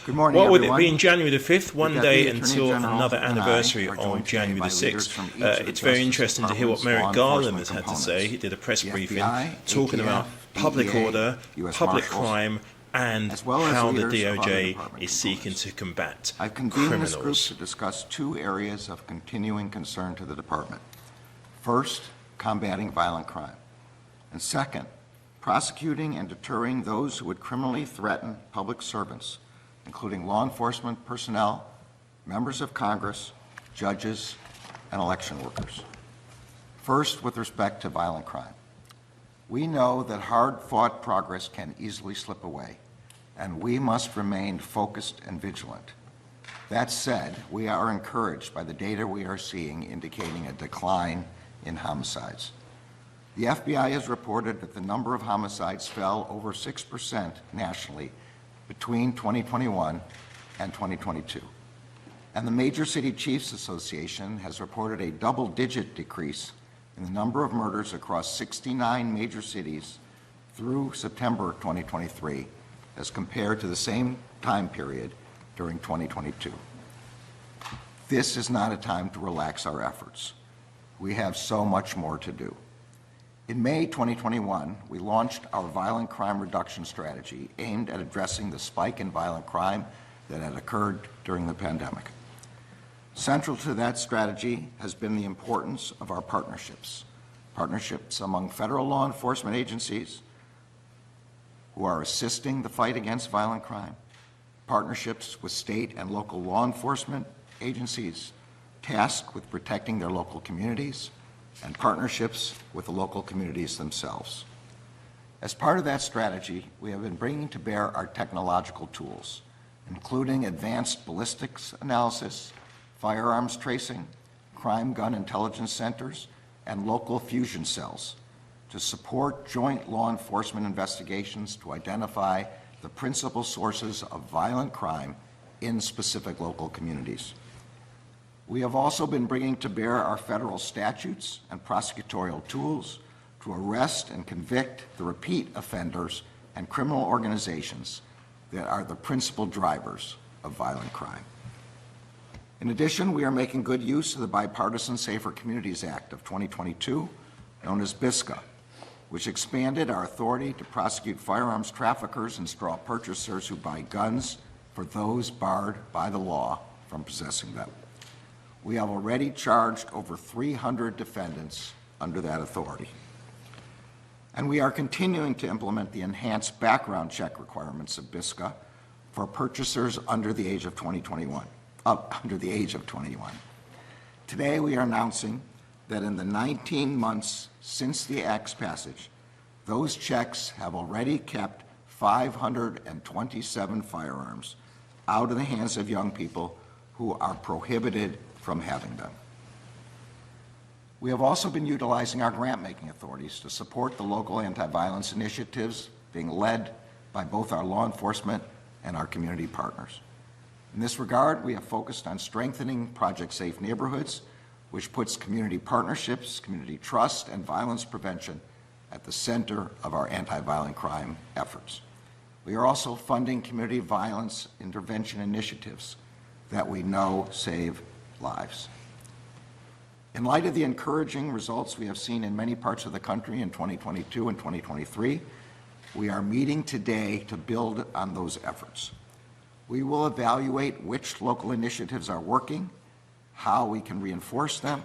Good morning, What would everyone. it be in January the 5th, one The day Deputy Attorney until General another and I anniversary are on joined today January by the leaders 6th? from each of the It's very Justice interesting to hear what Department's Merrick law Garland has enforcement had to say. components. He did a press The briefing FBI, talking ATF, about public DEA, order, US public Marshals, crime, and as well as how the leaders of other DOJ department is seeking components. to combat I've convened this group criminals. to discuss two areas of continuing concern to the department. First, combating violent crime. And second, prosecuting and deterring those who would criminally threaten public servants, including law enforcement personnel, members of Congress, judges, and election workers. First, with respect to violent crime. We know that hard-fought progress can easily slip away, and we must remain focused and vigilant. That said, we are encouraged by the data we are seeing indicating a decline in homicides. The FBI has reported that the number of homicides fell over 6% nationally between 2021 and 2022. And the Major City Chiefs Association has reported a double-digit decrease in the number of murders across 69 major cities through September 2023 as compared to the same time period during 2022. This is not a time to relax our efforts. We have so much more to do. In May 2021, we launched our violent crime reduction strategy aimed at addressing the spike in violent crime that had occurred during the pandemic. Central to that strategy has been the importance of our partnerships among federal law enforcement agencies who are assisting the fight against violent crime, partnerships with state and local law enforcement agencies tasked with protecting their local communities, and partnerships with the local communities themselves. As part of that strategy, we have been bringing to bear our technological tools, including advanced ballistics analysis, firearms tracing, crime gun intelligence centers, and local fusion cells to support joint law enforcement investigations to identify the principal sources of violent crime in specific local communities. We have also been bringing to bear our federal statutes and prosecutorial tools to arrest and convict the repeat offenders and criminal organizations that are the principal drivers of violent crime. In addition, we are making good use of the bipartisan Safer Communities Act of 2022, known as BISCA, which expanded our authority to prosecute firearms traffickers and straw purchasers who buy guns for those barred by the law from possessing them. We have already charged over 300 defendants under that authority. And we are continuing to implement the enhanced background check requirements of BISCA for purchasers under the age of 21. Today, we are announcing that in the 19 months since the Act's passage, those checks have already kept 527 firearms out of the hands of young people who are prohibited from having them. We have also been utilizing our grant-making authorities to support the local anti-violence initiatives being led by both our law enforcement and our community partners. In this regard, we have focused on strengthening Project Safe Neighborhoods, which puts community partnerships, community trust, and violence prevention at the center of our anti-violent crime efforts. We are also funding community violence intervention initiatives that we know save lives. In light of the encouraging results we have seen in many parts of the country in 2022 and 2023, we are meeting today to build on those efforts. We will evaluate which local initiatives are working, how we can reinforce them,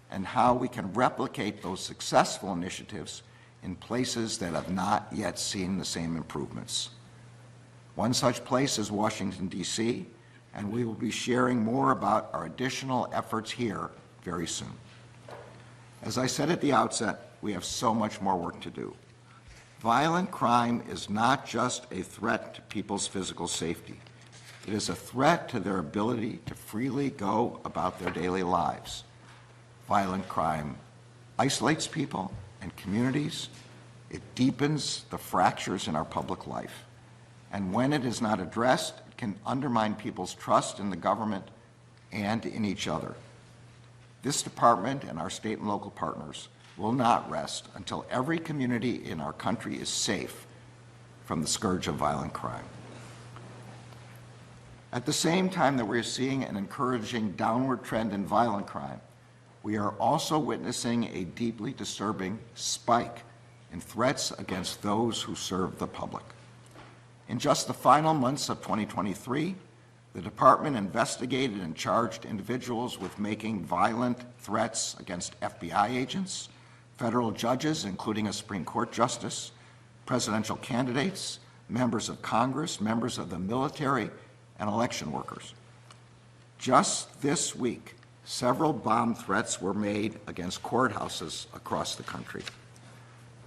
and how we can replicate those successful initiatives in places that have not yet seen the same improvements. One such place is Washington, D.C., and we will be sharing more about our additional efforts here very soon. As I said at the outset, we have so much more work to do. Violent crime is not just a threat to people's physical safety. It is a threat to their ability to freely go about their daily lives. Violent crime isolates people and communities. It deepens the fractures in our public life. And when it is not addressed, it can undermine people's trust in the government and in each other. This department and our state and local partners will not rest until every community in our country is safe from the scourge of violent crime. At the same time that we're seeing an encouraging downward trend in violent crime, we are also witnessing a deeply disturbing spike in threats against those who serve the public. In just the final months of 2023, the department investigated and charged individuals with making violent threats against FBI agents, federal judges, including a Supreme Court justice, presidential candidates, members of Congress, members of the military, and election workers. Just this week, several bomb threats were made against courthouses across the country.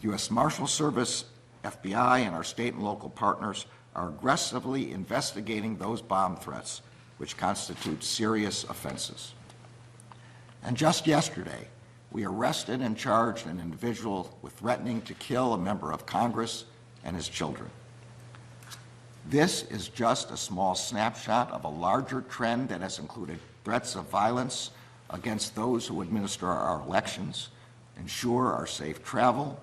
U.S. Marshal Service, FBI, and our state and local partners are aggressively investigating those bomb threats, which constitute serious offenses. And just yesterday, we arrested and charged an individual with threatening to kill a member of Congress and his children. This is just a small snapshot of a larger trend that has included threats of violence against those who administer our elections, ensure our safe travel,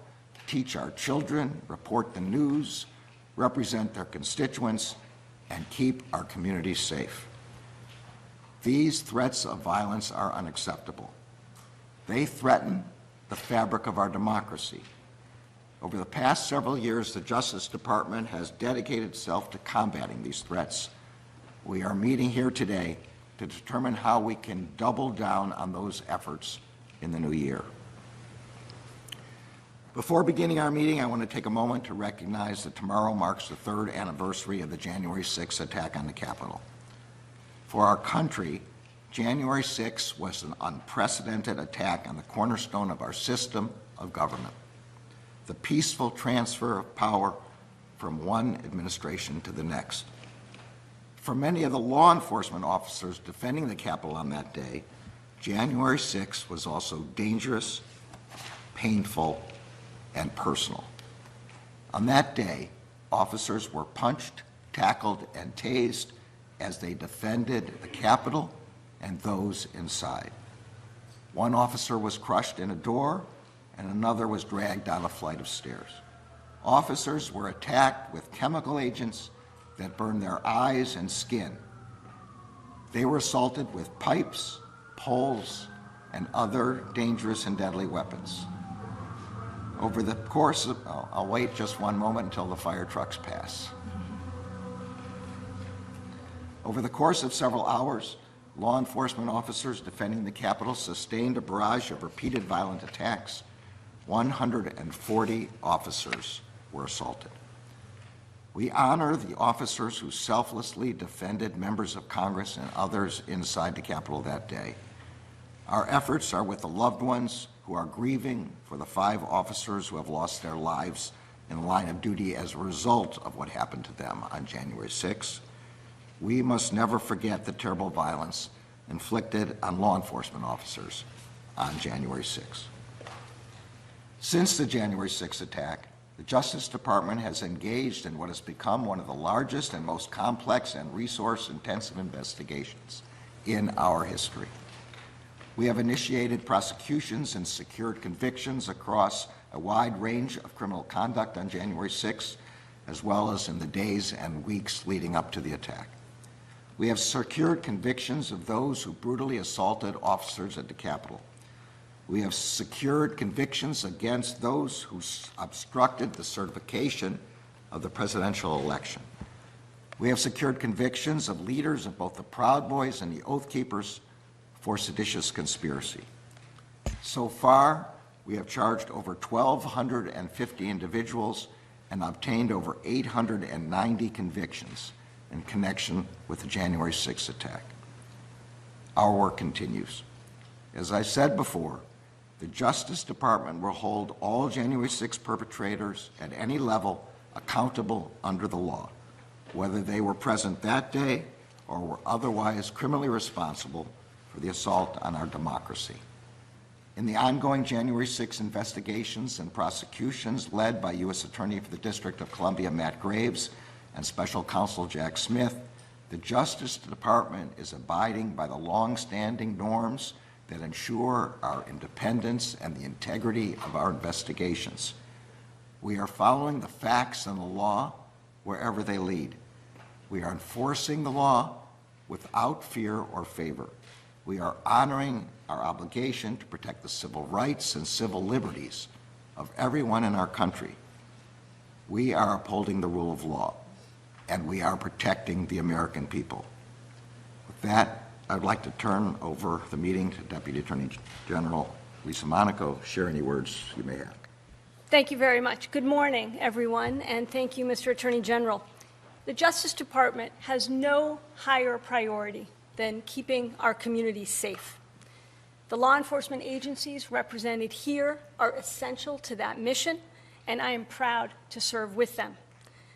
teach our children, report the news, represent their constituents, and keep our communities safe. These threats of violence are unacceptable. They threaten the fabric of our democracy. Over the past several years, the Justice Department has dedicated itself to combating these threats. We are meeting here today to determine how we can double down on those efforts in the new year. Before beginning our meeting, I want to take a moment to recognize that tomorrow marks the third anniversary of the January 6th attack on the Capitol. For our country, January 6th was an unprecedented attack on the cornerstone of our system of government, the peaceful transfer of power from one administration to the next. For many of the law enforcement officers defending the Capitol on that day, January 6th was also dangerous, painful, and personal. On that day, officers were punched, tackled, and tased as they defended the Capitol and those inside. One officer was crushed in a door, and another was dragged down a flight of stairs. Officers were attacked with chemical agents that burned their eyes and skin. They were assaulted with pipes, poles, and other dangerous and deadly weapons. Over the course of, I'll wait just one moment until the fire trucks pass. Over the course of several hours, law enforcement officers defending the Capitol sustained a barrage of repeated violent attacks. 140 officers were assaulted. We honor the officers who selflessly defended members of Congress and others inside the Capitol that day. Our efforts are with the loved ones who are grieving for the 5 officers who have lost their lives in the line of duty as a result of what happened to them on January 6th. We must never forget the terrible violence inflicted on law enforcement officers on January 6th. Since the January 6th attack, the Justice Department has engaged in what has become one of the largest and most complex and resource-intensive investigations in our history. We have initiated prosecutions and secured convictions across a wide range of criminal conduct on January 6th, as well as in the days and weeks leading up to the attack. We have secured convictions of those who brutally assaulted officers at the Capitol. We have secured convictions against those who obstructed the certification of the presidential election. We have secured convictions of leaders of both the Proud Boys and the Oath Keepers for seditious conspiracy. So far, we have charged over 1,250 individuals and obtained over 890 convictions in connection with the January 6th attack. Our work continues. As I said before, the Justice Department will hold all January 6th perpetrators at any level accountable under the law, whether they were present that day or were otherwise criminally responsible for the assault on our democracy. In the ongoing January 6 investigations and prosecutions led by U.S. Attorney for the District of Columbia Matt Graves and Special Counsel Jack Smith, the Justice Department is abiding by the long-standing norms that ensure our independence and the integrity of our investigations. We are following the facts and the law wherever they lead. We are enforcing the law without fear or favor. We are honoring our obligation to protect the civil rights and civil liberties of everyone in our country. We are upholding the rule of law, and we are protecting the American people. With that, I'd like to turn over the meeting to Deputy Attorney General Lisa Monaco. Share any words you may have. Thank you very much. Good morning, everyone, and thank you, Mr. Attorney General. The Justice Department has no higher priority than keeping our communities safe. The law enforcement agencies represented here are essential to that mission, and I am proud to serve with them.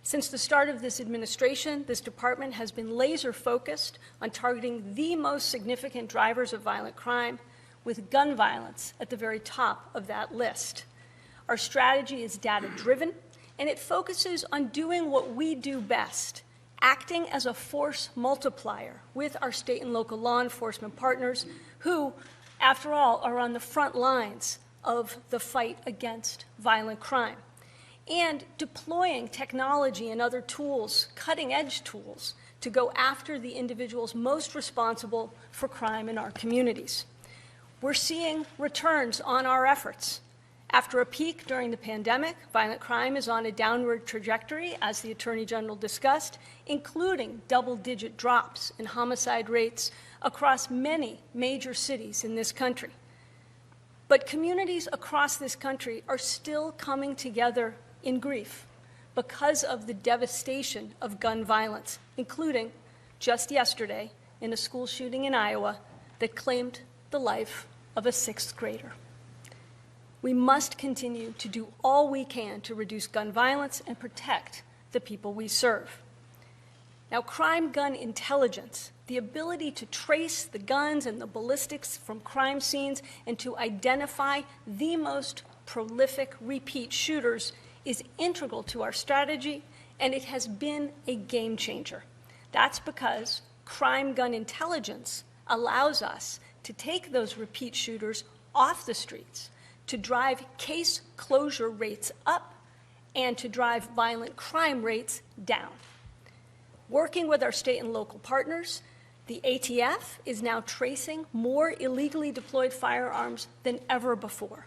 Since the start of this administration, this department has been laser-focused on targeting the most significant drivers of violent crime, with gun violence at the very top of that list. Our strategy is data-driven, and it focuses on doing what we do best, acting as a force multiplier with our state and local law enforcement partners who, after all, are on the front lines of the fight against violent crime, and deploying technology and other tools, cutting-edge tools, to go after the individuals most responsible for crime in our communities. We're seeing returns on our efforts. After a peak during the pandemic, violent crime is on a downward trajectory, as the Attorney General discussed, including double-digit drops in homicide rates across many major cities in this country. But communities across this country are still coming together in grief because of the devastation of gun violence, including just yesterday in a school shooting in Iowa that claimed the life of a 6th grader. We must continue to do all we can to reduce gun violence and protect the people we serve. Now, crime gun intelligence, the ability to trace the guns and the ballistics from crime scenes and to identify the most prolific repeat shooters, is integral to our strategy, and it has been a game changer. That's because crime gun intelligence allows us to take those repeat shooters off the streets, to drive case closure rates up, and to drive violent crime rates down. Working with our state and local partners, the ATF is now tracing more illegally deployed firearms than ever before.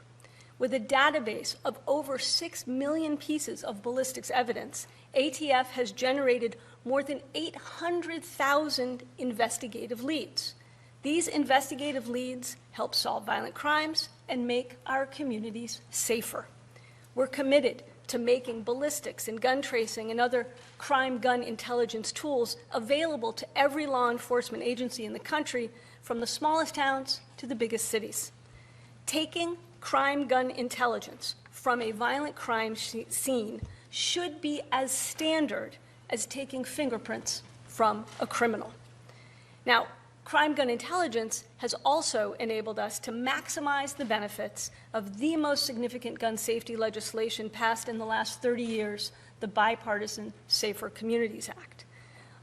With a database of over 6 million pieces of ballistics evidence, ATF has generated more than 800,000 investigative leads. These investigative leads help solve violent crimes and make our communities safer. We're committed to making ballistics and gun tracing and other crime gun intelligence tools available to every law enforcement agency in the country, from the smallest towns to the biggest cities. Taking crime gun intelligence from a violent crime scene should be as standard as taking fingerprints from a criminal. Now, crime gun intelligence has also enabled us to maximize the benefits of the most significant gun safety legislation passed in the last 30 years, the bipartisan Safer Communities Act.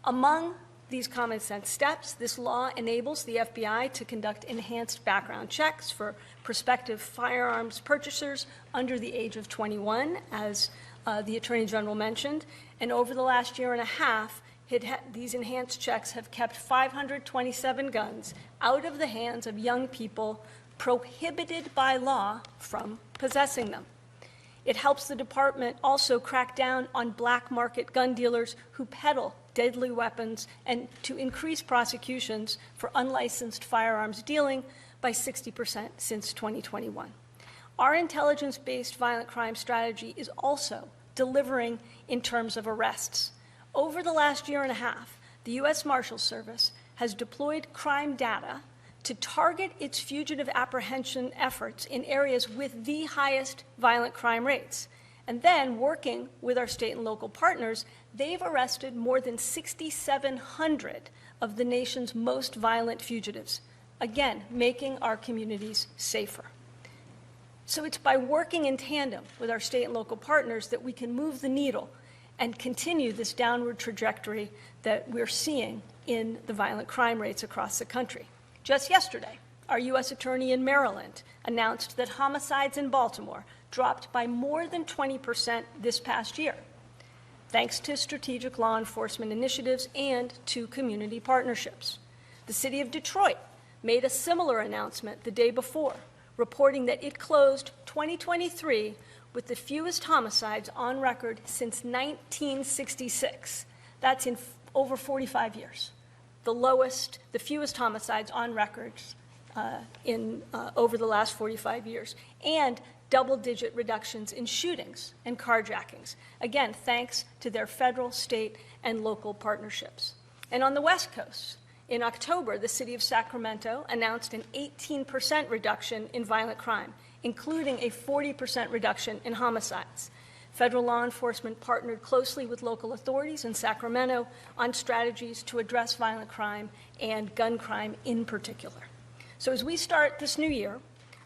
Among these common sense steps, this law enables the FBI to conduct enhanced background checks for prospective firearms purchasers under the age of 21, as the Attorney General mentioned, and over the last year and a half, these enhanced checks have kept 527 guns out of the hands of young people prohibited by law from possessing them. It helps the department also crack down on black market gun dealers who peddle deadly weapons and to increase prosecutions for unlicensed firearms dealing by 60% since 2021. Our intelligence-based violent crime strategy is also delivering in terms of arrests. Over the last year and a half, the U.S. Marshals Service has deployed crime data to target its fugitive apprehension efforts in areas with the highest violent crime rates. And then, working with our state and local partners, they've arrested more than 6,700 of the nation's most violent fugitives, again, making our communities safer. So it's by working in tandem with our state and local partners that we can move the needle and continue this downward trajectory that we're seeing in the violent crime rates across the country. Just yesterday, our U.S. Attorney in Maryland announced that homicides in Baltimore dropped by more than 20% this past year. thanks to strategic law enforcement initiatives and to community partnerships. The city of Detroit made a similar announcement the day before, reporting that it closed 2023 with the fewest homicides on record since 1966. That's in over 45 years. The fewest homicides on records over the last 45 years, and double-digit reductions in shootings and carjackings, again, thanks to their federal, state, and local partnerships. And on the West Coast, in October, the city of Sacramento announced an 18% reduction in violent crime, including a 40% reduction in homicides. Federal law enforcement partnered closely with local authorities in Sacramento on strategies to address violent crime and gun crime in particular. So as we start this new year,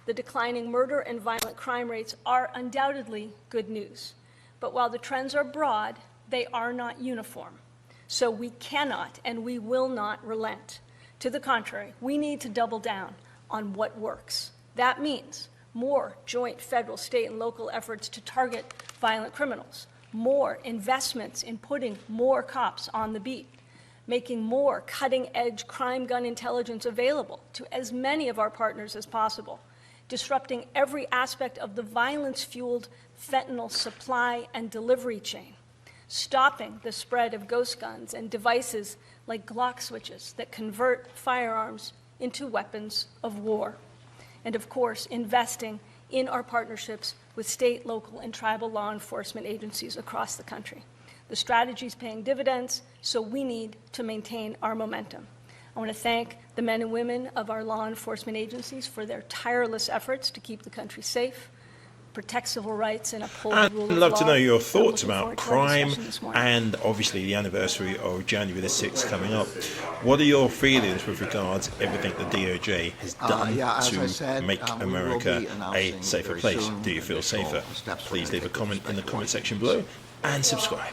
the declining murder and violent crime rates are undoubtedly good news. But while the trends are broad, they are not uniform. So we cannot and we will not relent. To the contrary, we need to double down on what works. That means more joint federal, state, and local efforts to target violent criminals, more investments in putting more cops on the beat, making more cutting-edge crime gun intelligence available to as many of our partners as possible, disrupting every aspect of the violence-fueled fentanyl supply and delivery chain, stopping the spread of ghost guns and devices like Glock switches that convert firearms into weapons of war, and of course, investing in our partnerships with state, local, and tribal law enforcement agencies across the country. The strategy is paying dividends, so we need to maintain our momentum. I want to thank the men and women of our law enforcement agencies for their tireless efforts to keep the country safe, protect civil rights, and uphold the rule of law. I'd love to know your thoughts I'm looking about forward to our crime discussion this morning. and obviously the anniversary of January the 6th coming up. What are your feelings with regards to everything the DOJ has done as I to said, make we will America be a announcing safer very place? soon Do you feel additional safer? steps we're Please gonna leave a take with comment in the respect to comment what section we do. below and subscribe.